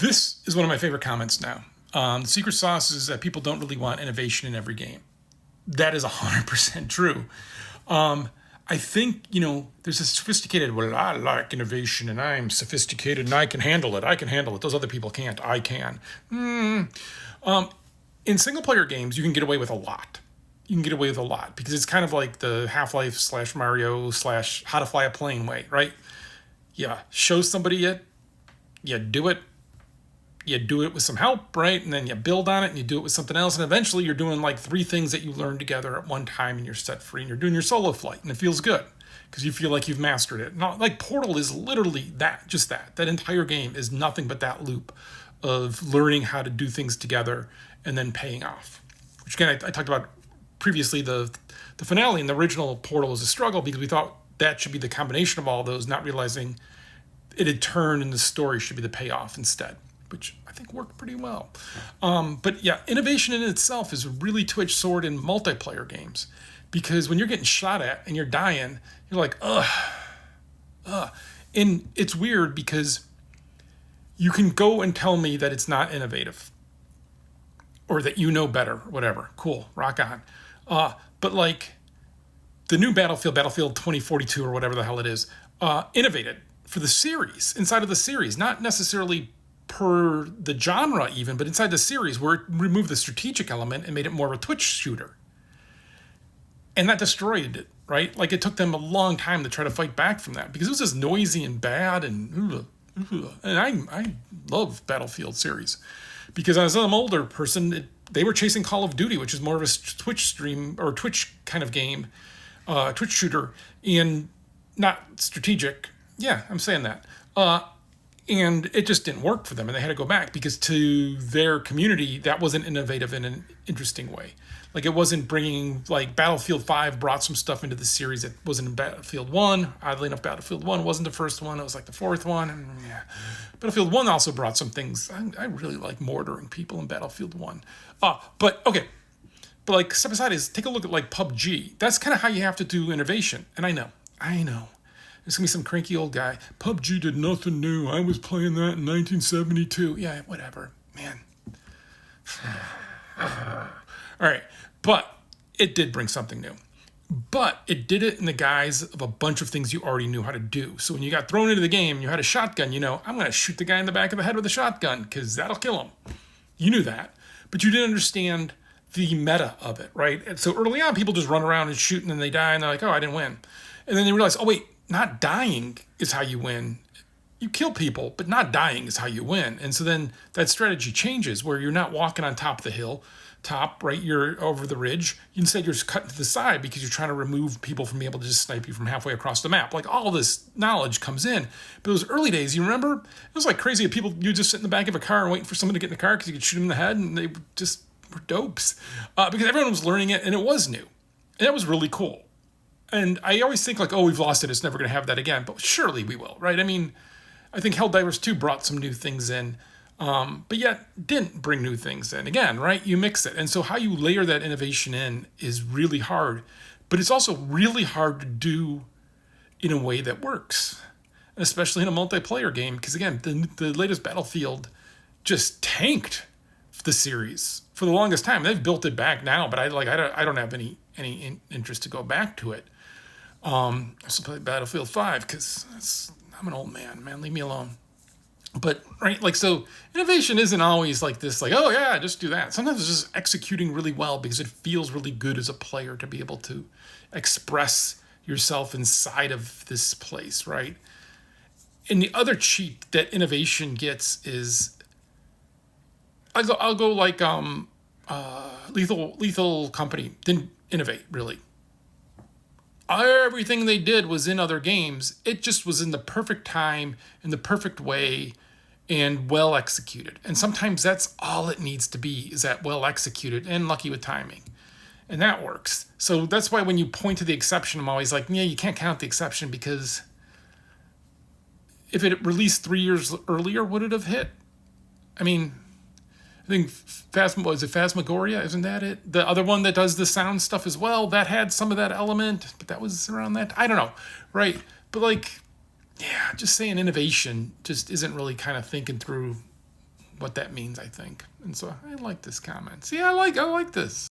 This is one of my favorite comments now. The secret sauce is that people don't really want innovation in every game. That is 100% true. I think, there's a sophisticated, well, I like innovation and I'm sophisticated and I can handle it. I can handle it. Those other people can't. I can. In single player games, you can get away with a lot. You can get away with a lot because it's kind of like the Half-Life / Mario / How to Fly a Plane way, right? Yeah, show somebody it, you do it, you do it with some help, right? And then you build on it and you do it with something else. And eventually you're doing like 3 things that you learned together at one time and you're set free and you're doing your solo flight and it feels good because you feel like you've mastered it. Not like Portal is literally that, just that. That entire game is nothing but that loop of learning how to do things together and then paying off. Which again, I talked about previously, the finale in the original Portal was a struggle because we thought that should be the combination of all those, not realizing it had turned and the story should be the payoff instead, which I think worked pretty well. But yeah, innovation in itself is a really two-edged sword in multiplayer games because when you're getting shot at and you're dying, you're like, ugh. And it's weird because you can go and tell me that it's not innovative or that you know better, whatever. Cool, rock on. But like the new Battlefield 2042 or whatever the hell it is, innovated for the series, inside of the series, not necessarily per the genre even, but inside the series where it removed the strategic element and made it more of a Twitch shooter. And that destroyed it, right? Like it took them a long time to try to fight back from that because it was just noisy and bad and I love Battlefield series because as an older person, they were chasing Call of Duty, which is more of a Twitch stream or Twitch kind of game, Twitch shooter, and not strategic. Yeah, I'm saying that. And it just didn't work for them, and they had to go back because to their community, that wasn't innovative in an interesting way. Like it wasn't bringing, like Battlefield 5 brought some stuff into the series that wasn't in Battlefield 1. Oddly enough, Battlefield 1 wasn't the first one. It was like the 4th one. And yeah. Battlefield 1 also brought some things. I really like mortaring people in Battlefield 1. But okay. But like step aside is take a look at like PUBG. That's kind of how you have to do innovation. And I know. There's going to be some cranky old guy. PUBG did nothing new. I was playing that in 1972. Yeah, whatever. Man. All right. But it did bring something new. But it did it in the guise of a bunch of things you already knew how to do. So when you got thrown into the game and you had a shotgun, I'm going to shoot the guy in the back of the head with a shotgun because that'll kill him. You knew that. But you didn't understand the meta of it, right? And so early on, people just run around and shoot and then they die and they're like, oh, I didn't win. And then they realize, oh, wait, not dying is how you win. You kill people, but not dying is how you win. And so then that strategy changes where you're not walking on top of the top, right? You're over the ridge. Instead, you're just cutting to the side because you're trying to remove people from being able to just snipe you from halfway across the map. Like all this knowledge comes in. But those early days, you remember? It was like crazy. People, you just sit in the back of a car and waiting for someone to get in the car because you could shoot them in the head and they just were dopes. Because everyone was learning it and it was new. And that was really cool. And I always think like, oh, we've lost it. It's never going to have that again. But surely we will, right? I mean, I think Helldivers 2 brought some new things in, but yet didn't bring new things in. Again, right? You mix it. And so how you layer that innovation in is really hard. But it's also really hard to do in a way that works, especially in a multiplayer game. Because again, the latest Battlefield just tanked the series for the longest time. They've built it back now, but I don't have any interest to go back to it. I still play Battlefield 5 because I'm an old man, leave me alone. But, right, like, so innovation isn't always like this, like, oh, yeah, just do that. Sometimes it's just executing really well because it feels really good as a player to be able to express yourself inside of this place, right? And the other cheat that innovation gets is, I'll go like Lethal Company didn't innovate, really. Everything they did was in other games. It just was in the perfect time, in the perfect way, and well executed. And sometimes that's all it needs to be, is that well executed and lucky with timing. And that works. So that's why when you point to the exception, I'm always like, yeah, you can't count the exception because if it released 3 years earlier, would it have hit? I mean, I think Phasmagoria? Isn't that it? The other one that does the sound stuff as well, that had some of that element, but that was around that. I don't know, right? But like, yeah, just saying innovation just isn't really kind of thinking through what that means, I think. And so I like this comment. See, I like this.